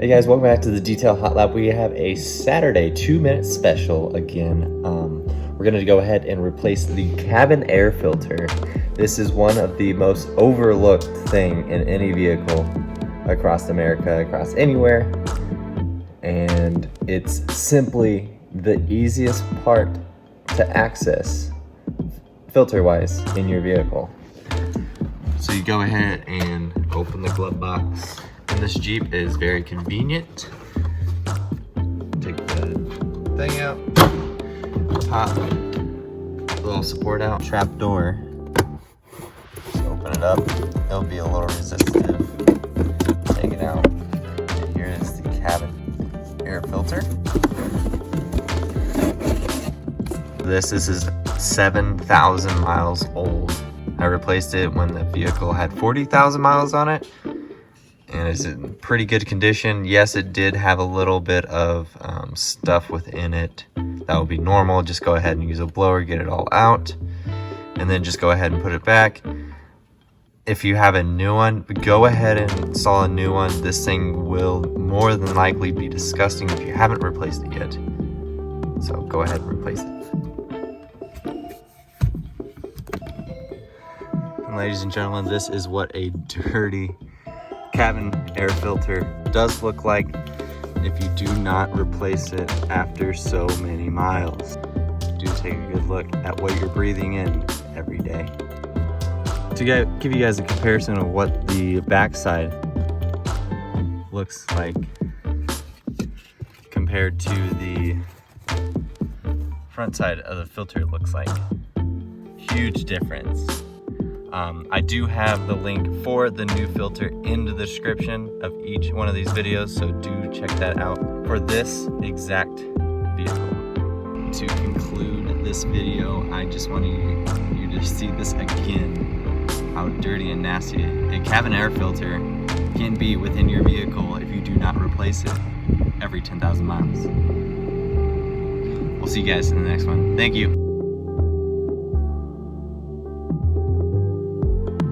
Hey guys, welcome back to the Detail Hot Lap. We have a Saturday 2-minute special again. We're going to go ahead and replace the cabin air filter. This is one of the most overlooked thing in any vehicle across America, across anywhere. And it's simply the easiest part to access filter-wise in your vehicle. So you go ahead and open the glove box. And this Jeep is very convenient. Take the thing out, pop the little support out, trap door. Just open it up. It'll be a little resistive. Take it out. And here is the cabin air filter. This is 7,000 miles old. I replaced it when the vehicle had 40,000 miles on it. And it's in pretty good condition. Yes, it did have a little bit of stuff within it. That would be normal. Just go ahead and use a blower, get it all out, and then just go ahead and put it back. If you have a new one, go ahead and install a new one. This thing will more than likely be disgusting if you haven't replaced it yet. So go ahead and replace it. And ladies and gentlemen, this is what a dirty cabin air filter does look like if you do not replace it after so many miles. Do take a good look at what you're breathing in every day. To give you guys a comparison of what the backside looks like compared to the front side of the filter looks like. Huge difference. I do have the link for the new filter in the description of each one of these videos, so do check that out for this exact vehicle. To conclude this video, I just wanted you to see this again, how dirty and nasty a cabin air filter can be within your vehicle if you do not replace it every 10,000 miles. We'll see you guys in the next one. Thank you.